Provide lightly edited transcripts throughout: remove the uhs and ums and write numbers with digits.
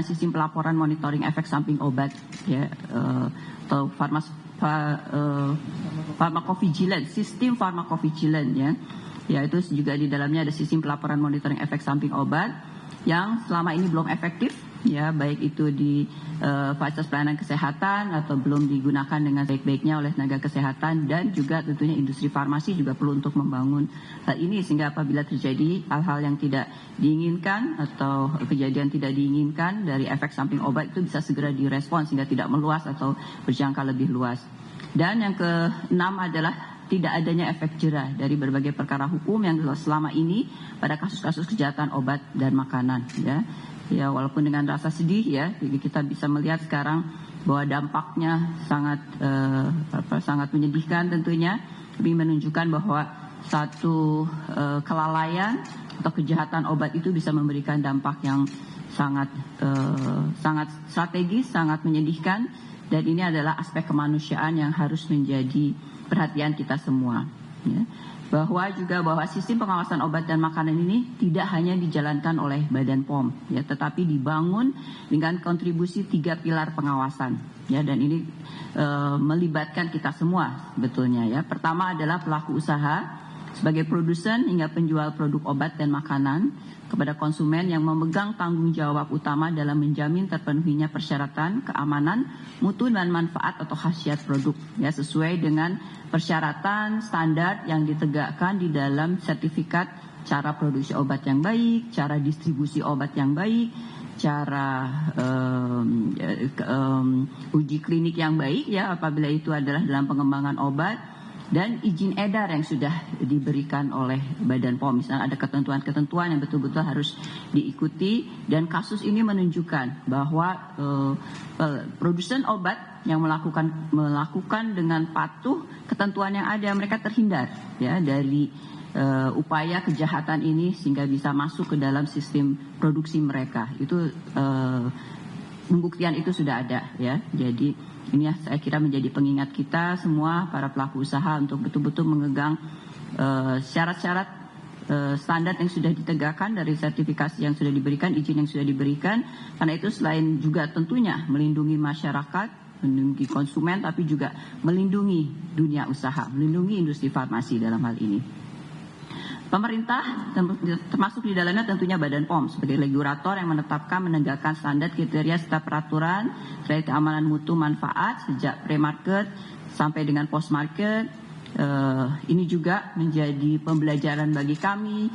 sistem pelaporan monitoring efek samping obat, ya, atau pharmacovigilance, sistem pharmacovigilance, ya. Yaitu juga di dalamnya ada sistem pelaporan monitoring efek samping obat yang selama ini belum efektif, ya, baik itu di fasilitas pelayanan kesehatan atau belum digunakan dengan baik-baiknya oleh tenaga kesehatan, dan juga tentunya industri farmasi juga perlu untuk membangun hal ini sehingga apabila terjadi hal-hal yang tidak diinginkan atau kejadian tidak diinginkan dari efek samping obat itu bisa segera direspons sehingga tidak meluas atau berjangka lebih luas. Dan yang keenam adalah tidak adanya efek jerah dari berbagai perkara hukum yang selama ini pada kasus-kasus kejahatan obat dan makanan, ya. Ya, walaupun dengan rasa sedih, ya, kita bisa melihat sekarang bahwa dampaknya sangat menyedihkan tentunya, tapi menunjukkan bahwa satu kelalaian atau kejahatan obat itu bisa memberikan dampak yang sangat strategis, sangat menyedihkan, dan ini adalah aspek kemanusiaan yang harus menjadi perhatian kita semua, ya. Bahwa sistem pengawasan obat dan makanan ini tidak hanya dijalankan oleh Badan POM, ya, tetapi dibangun dengan kontribusi 3 pilar pengawasan, ya, dan ini melibatkan kita semua sebetulnya, ya. Pertama adalah pelaku usaha sebagai produsen hingga penjual produk obat dan makanan kepada konsumen yang memegang tanggung jawab utama dalam menjamin terpenuhinya persyaratan keamanan, mutu dan manfaat atau khasiat produk, ya, sesuai dengan persyaratan standar yang ditegakkan di dalam sertifikat cara produksi obat yang baik, cara distribusi obat yang baik, cara uji klinik yang baik, ya, apabila itu adalah dalam pengembangan obat, dan izin edar yang sudah diberikan oleh Badan POM. Misalnya ada ketentuan-ketentuan yang betul-betul harus diikuti, dan kasus ini menunjukkan bahwa produsen obat yang melakukan dengan patuh ketentuan yang ada, mereka terhindar, ya, dari upaya kejahatan ini sehingga bisa masuk ke dalam sistem produksi mereka. Itu pembuktian itu sudah ada, ya. Jadi ini saya kira menjadi pengingat kita semua para pelaku usaha untuk betul-betul memegang syarat-syarat standar yang sudah ditegakkan dari sertifikasi yang sudah diberikan, izin yang sudah diberikan. Karena itu selain juga tentunya melindungi masyarakat, melindungi konsumen, tapi juga melindungi dunia usaha, melindungi industri farmasi dalam hal ini. Pemerintah termasuk di dalamnya tentunya Badan POM sebagai regulator yang menetapkan menegakkan standar kriteria serta peraturan terkait keamanan mutu manfaat sejak pre-market sampai dengan post-market. Ini juga menjadi pembelajaran bagi kami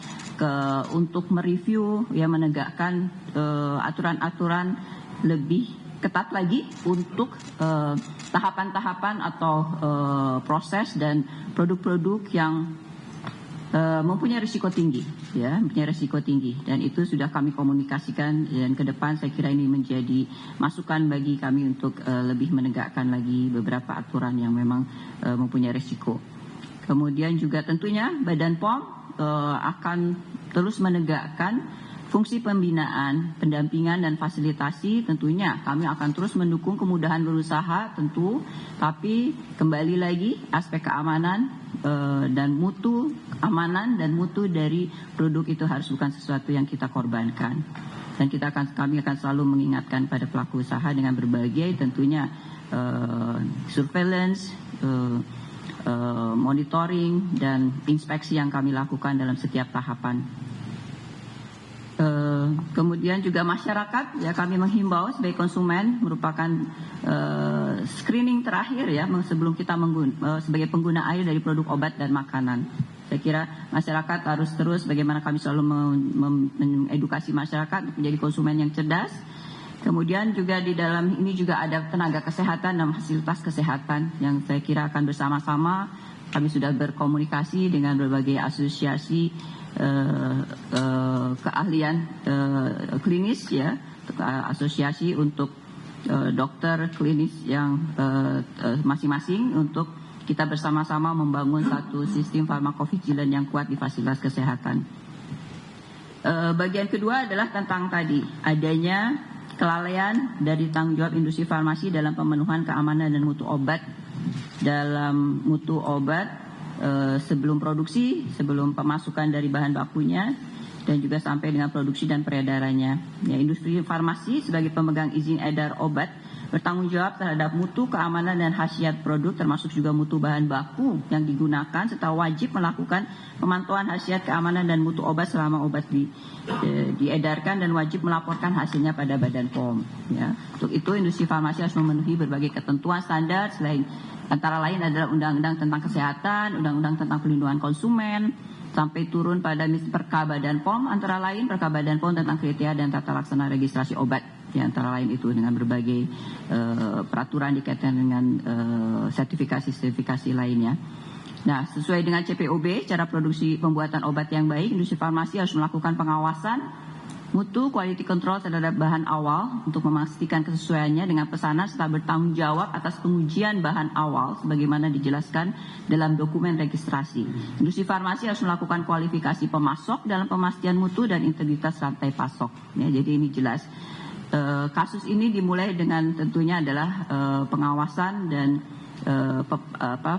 untuk mereview, ya, menegakkan aturan-aturan lebih ketat lagi untuk tahapan-tahapan atau proses dan produk-produk yang mempunyai risiko tinggi, ya, mempunyai risiko tinggi, dan itu sudah kami komunikasikan, dan ke depan saya kira ini menjadi masukan bagi kami untuk lebih menegakkan lagi beberapa aturan yang memang mempunyai risiko. Kemudian juga tentunya Badan POM akan terus menegakkan fungsi pembinaan, pendampingan dan fasilitasi. Tentunya kami akan terus mendukung kemudahan berusaha tentu, tapi kembali lagi aspek keamanan dan mutu, amanan dan mutu dari produk itu harus bukan sesuatu yang kita korbankan. Dan kami akan selalu mengingatkan pada pelaku usaha dengan berbagai tentunya surveillance, monitoring dan inspeksi yang kami lakukan dalam setiap tahapan. Kemudian juga masyarakat, ya, kami menghimbau sebagai konsumen merupakan screening terakhir, ya, sebelum kita sebagai pengguna air dari produk obat dan makanan. Saya kira masyarakat harus terus, bagaimana kami selalu mengedukasi masyarakat menjadi konsumen yang cerdas. Kemudian juga di dalam ini juga ada tenaga kesehatan dan fasilitas kesehatan yang saya kira akan bersama-sama. Kami sudah berkomunikasi dengan berbagai asosiasi keahlian klinis, ya, asosiasi untuk dokter klinis yang masing-masing, untuk kita bersama-sama membangun satu sistem farmakovigilan yang kuat di fasilitas kesehatan. Bagian kedua adalah tentang tadi adanya kelalaian dari tanggung jawab industri farmasi dalam pemenuhan keamanan dan mutu obat sebelum produksi, sebelum pemasukan dari bahan bakunya, dan juga sampai dengan produksi dan peredarannya. Ya, industri farmasi sebagai pemegang izin edar obat bertanggung jawab terhadap mutu, keamanan, dan khasiat produk, termasuk juga mutu bahan baku yang digunakan, serta wajib melakukan pemantauan khasiat, keamanan, dan mutu obat selama obat diedarkan, dan wajib melaporkan hasilnya pada Badan POM. Ya. Untuk itu, industri farmasi harus memenuhi berbagai ketentuan standar, selain antara lain adalah Undang-Undang tentang Kesehatan, Undang-Undang tentang Perlindungan Konsumen, sampai turun pada Perka Badan POM, antara lain Perka Badan POM tentang kriteria dan tata laksana registrasi obat. Ya, antara lain itu dengan berbagai peraturan dikaitkan dengan sertifikasi lainnya. Nah, sesuai dengan CPOB, cara produksi pembuatan obat yang baik, industri farmasi harus melakukan pengawasan mutu, quality control terhadap bahan awal untuk memastikan kesesuaiannya dengan pesanan, serta bertanggung jawab atas pengujian bahan awal sebagaimana dijelaskan dalam dokumen registrasi. Industri farmasi harus melakukan kualifikasi pemasok dalam pemastian mutu dan integritas rantai pasok. Ya, jadi ini jelas. Kasus ini dimulai dengan tentunya adalah pengawasan dan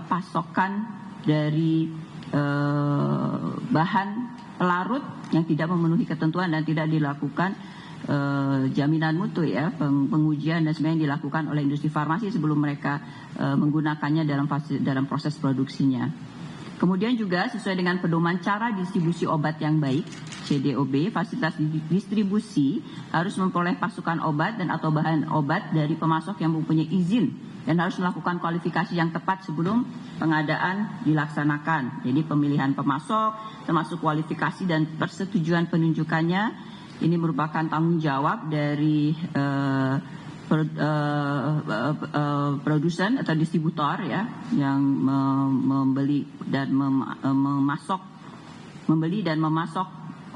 pasokan dari bahan pelarut yang tidak memenuhi ketentuan dan tidak dilakukan jaminan mutu, ya, pengujian dan sebagainya dilakukan oleh industri farmasi sebelum mereka menggunakannya dalam proses produksinya. Kemudian juga sesuai dengan pedoman cara distribusi obat yang baik, CDOB, fasilitas distribusi harus memperoleh pasukan obat dan atau bahan obat dari pemasok yang mempunyai izin dan harus melakukan kualifikasi yang tepat sebelum pengadaan dilaksanakan. Jadi pemilihan pemasok, termasuk kualifikasi dan persetujuan penunjukannya, ini merupakan tanggung jawab dari produsen atau distributor, ya, yang membeli dan memasok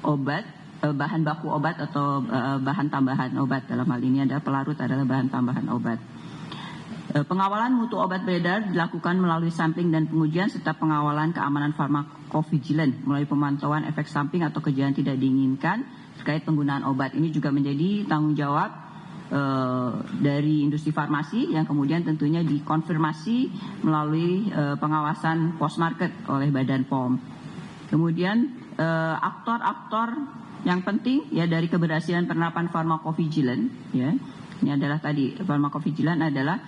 obat, bahan baku obat atau bahan tambahan obat. Dalam hal ini adalah pelarut adalah bahan tambahan obat. Pengawalan mutu obat beredar dilakukan melalui sampling dan pengujian serta pengawalan keamanan farmakovigilan melalui pemantauan efek samping atau kejadian tidak diinginkan terkait penggunaan obat. Ini juga menjadi tanggung jawab dari industri farmasi yang kemudian tentunya dikonfirmasi melalui pengawasan post market oleh Badan POM. Kemudian aktor-aktor yang penting, ya, dari keberhasilan penerapan farmakovigilan, ya, ini adalah tadi farmakovigilan adalah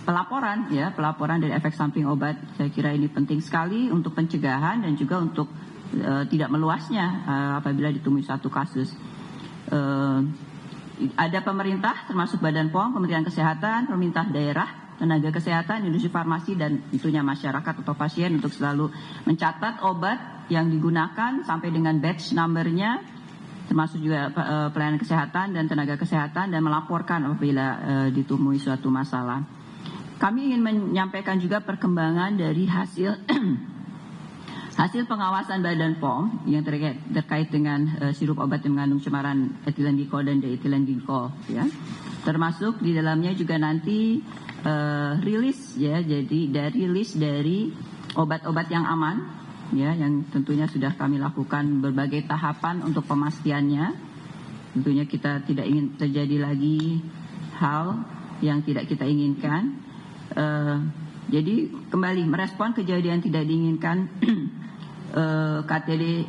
pelaporan, ya, pelaporan dari efek samping obat. Saya kira ini penting sekali untuk pencegahan dan juga untuk tidak meluasnya apabila ditemui satu kasus. Ada pemerintah termasuk Badan POM, Kementerian Kesehatan, pemerintah daerah, tenaga kesehatan, industri farmasi, dan tentunya masyarakat atau pasien untuk selalu mencatat obat yang digunakan sampai dengan batch number-nya, termasuk juga pelayanan kesehatan dan tenaga kesehatan, dan melaporkan apabila ditemui suatu masalah. Kami ingin menyampaikan juga perkembangan dari hasil pengawasan Badan POM yang terkait dengan sirup obat yang mengandung cemaran etilen glikol dan dietilen glikol, ya. Termasuk di dalamnya juga nanti rilis, ya, jadi rilis dari obat-obat yang aman, ya, yang tentunya sudah kami lakukan berbagai tahapan untuk pemastiannya. Tentunya kita tidak ingin terjadi lagi hal yang tidak kita inginkan. Jadi kembali merespon kejadian tidak diinginkan KTD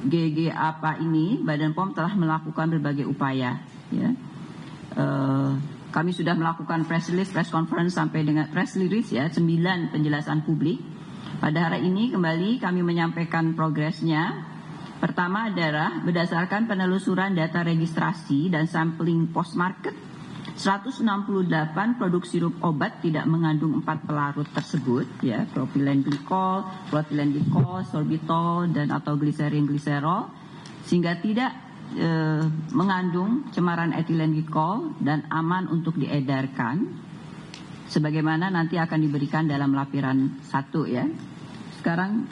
GG apa ini, Badan POM telah melakukan berbagai upaya, ya. Kami sudah melakukan press conference sampai dengan press release, ya, 9 penjelasan publik. Pada hari ini kembali kami menyampaikan progresnya. Pertama adalah berdasarkan penelusuran data registrasi dan sampling post market, 168 produk sirup obat tidak mengandung 4 pelarut tersebut, ya, propilen glikol, propilen glikol, sorbitol, dan atau gliserol, sehingga tidak mengandung cemaran etilen glikol dan aman untuk diedarkan, sebagaimana nanti akan diberikan dalam lampiran 1, ya. Sekarang